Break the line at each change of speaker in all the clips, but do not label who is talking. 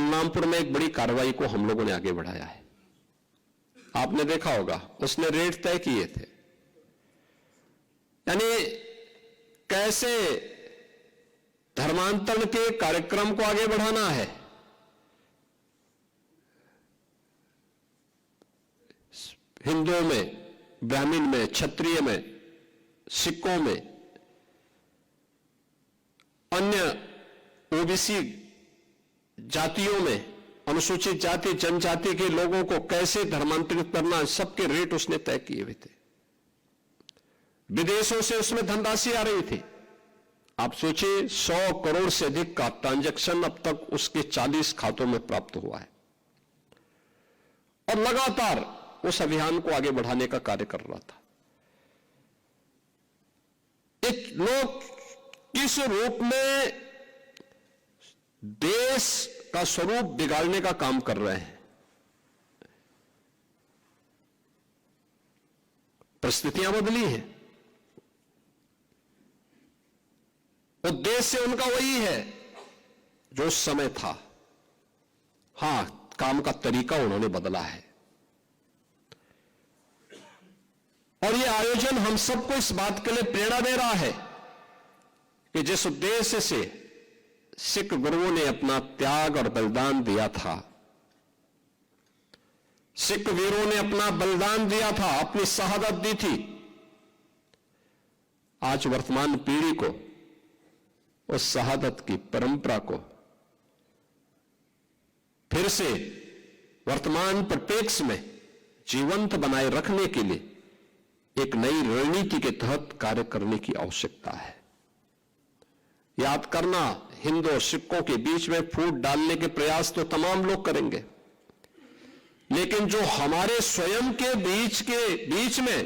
बलरामपुर में एक बड़ी कार्रवाई को हम लोगों ने आगे बढ़ाया है। आपने देखा होगा, उसने रेट तय किए थे। यानी कैसे धर्मांतरण के कार्यक्रम को आगे बढ़ाना है, हिंदुओं में, ब्राह्मण में, क्षत्रिय में, सिखों में, अन्य ओबीसी जातियों में, अनुसूचित जाति जनजाति के लोगों को कैसे धर्मांतरित करना, सबके रेट उसने तय किए हुए थे। विदेशों से उसमें धनराशि आ रही थी। आप सोचिए, 100 करोड़ से अधिक का ट्रांजैक्शन अब तक उसके 40 खातों में प्राप्त हुआ है और लगातार उस अभियान को आगे बढ़ाने का कार्य कर रहा था। एक लोग किस रूप में देश का स्वरूप बिगाड़ने का काम कर रहे हैं, परिस्थितियां बदली हैं, उद्देश्य उनका वही है जो उस समय था। हां, काम का तरीका उन्होंने बदला है। और यह आयोजन हम सबको इस बात के लिए प्रेरणा दे रहा है कि जिस उद्देश्य से सिख गुरुओं ने अपना त्याग और बलिदान दिया था, सिख वीरों ने अपना बलिदान दिया था, अपनी शहादत दी थी, आज वर्तमान पीढ़ी को उस शहादत की परंपरा को फिर से वर्तमान परिप्रेक्ष्य में जीवंत बनाए रखने के लिए एक नई रणनीति के तहत कार्य करने की आवश्यकता है। याद करना, हिंदू और सिखों के बीच में फूट डालने के प्रयास तो तमाम लोग करेंगे, लेकिन जो हमारे स्वयं के बीच में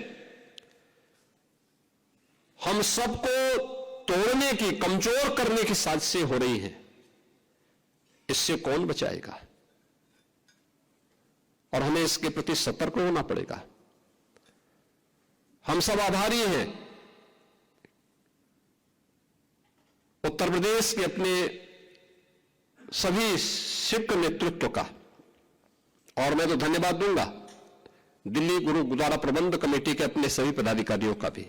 हम सबको तोड़ने की, कमजोर करने की साजिशें हो रही हैं, इससे कौन बचाएगा? और हमें इसके प्रति सतर्क होना पड़ेगा। हम सब आभारी हैं उत्तर प्रदेश के अपने सभी सिख नेतृत्व का, और मैं तो धन्यवाद दूंगा दिल्ली गुरुद्वारा प्रबंध कमेटी के अपने सभी पदाधिकारियों का भी।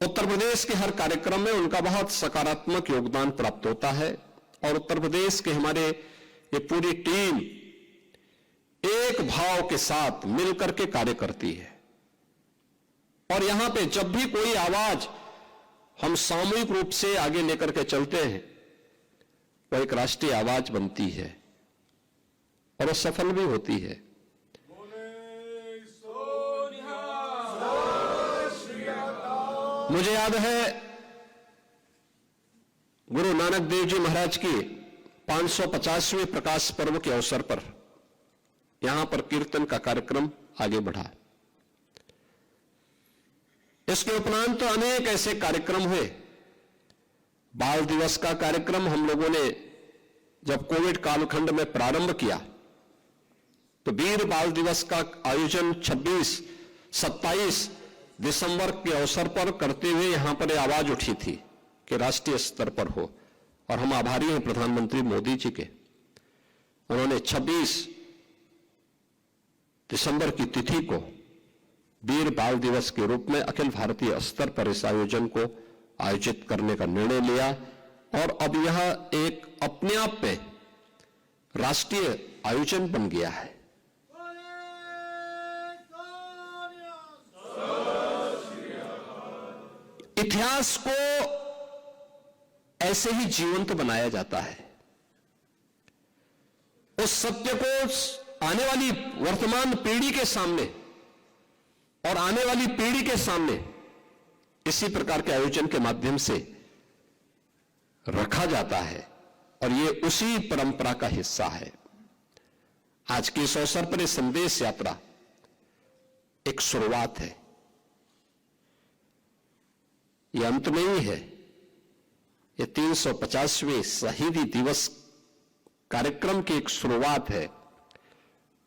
उत्तर प्रदेश के हर कार्यक्रम में उनका बहुत सकारात्मक योगदान प्राप्त होता है और उत्तर प्रदेश के हमारे ये पूरी टीम एक भाव के साथ मिलकर के कार्य करती है। और यहां पे जब भी कोई आवाज हम सामूहिक रूप से आगे लेकर के चलते हैं, वो एक राष्ट्रीय आवाज बनती है और वो सफल भी होती है। मुझे याद है गुरु नानक देव जी महाराज की 550वें प्रकाश पर्व के अवसर पर यहां पर कीर्तन का कार्यक्रम आगे बढ़ा। इसके उपरांत तो अनेक ऐसे कार्यक्रम हुए। बाल दिवस का कार्यक्रम हम लोगों ने जब कोविड कालखंड में प्रारंभ किया तो वीर बाल दिवस का आयोजन 26-27 दिसंबर के अवसर पर करते हुए यहां पर आवाज उठी थी कि राष्ट्रीय स्तर पर हो। और हम आभारी हैं प्रधानमंत्री मोदी जी के, उन्होंने 26 दिसंबर की तिथि को वीर बाल दिवस के रूप में अखिल भारतीय स्तर पर इस आयोजन को आयोजित करने का निर्णय लिया और अब यह एक अपने आप में राष्ट्रीय आयोजन बन गया है। इतिहास को ऐसे ही जीवंत बनाया जाता है। उस सत्य को आने वाली वर्तमान पीढ़ी के सामने और आने वाली पीढ़ी के सामने इसी प्रकार के आयोजन के माध्यम से रखा जाता है और ये उसी परंपरा का हिस्सा है। आज के इस अवसर पर यह संदेश यात्रा एक शुरुआत है, यह अंत नहीं है। यह 350वें शहीदी दिवस कार्यक्रम की एक शुरुआत है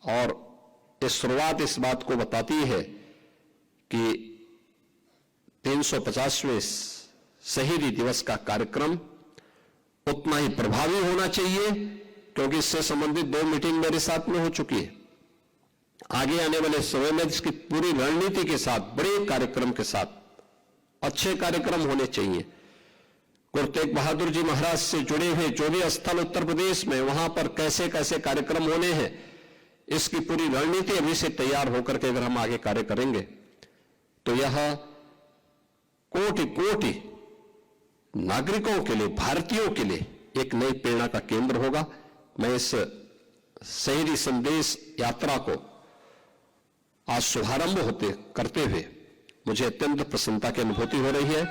और ये शुरुआत इस बात को बताती है कि 350वें शहीदी दिवस का कार्यक्रम उतना ही प्रभावी होना चाहिए, क्योंकि इससे संबंधित 2 मीटिंग मेरे साथ में हो चुकी है। आगे आने वाले समय में इसकी पूरी रणनीति के साथ, बड़े कार्यक्रम के साथ, अच्छे कार्यक्रम होने चाहिए। गुरु तेग बहादुर जी महाराज से जुड़े हुए जो भी स्थल उत्तर प्रदेश में, वहां पर कैसे कैसे कार्यक्रम होने हैं, इसकी पूरी रणनीति अभी से तैयार होकर के अगर हम आगे कार्य करेंगे तो यह कोटि कोटि नागरिकों के लिए, भारतीयों के लिए एक नई प्रेरणा का केंद्र होगा। मैं इस शहरी संदेश यात्रा को आज शुभारंभ करते हुए मुझे अत्यंत प्रसन्नता की अनुभूति हो रही है।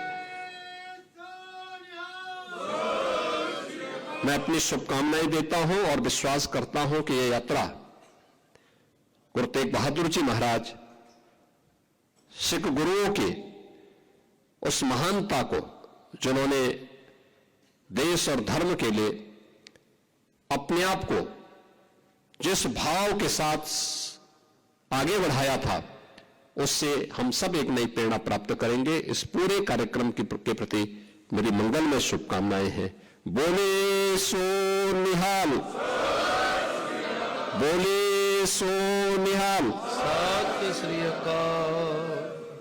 मैं अपनी शुभकामनाएं देता हूं और विश्वास करता हूं कि यह यात्रा गुरु तेग बहादुर जी महाराज, सिख गुरुओं की उस महानता को, जिन्होंने देश और धर्म के लिए अपने आप को जिस भाव के साथ आगे बढ़ाया था, उससे हम सब एक नई प्रेरणा प्राप्त करेंगे। इस पूरे कार्यक्रम के प्रति मेरी मंगलमय शुभकामनाएं हैं। बोले सो निहाल, बोले सो निहाल,
सत श्री अकाल।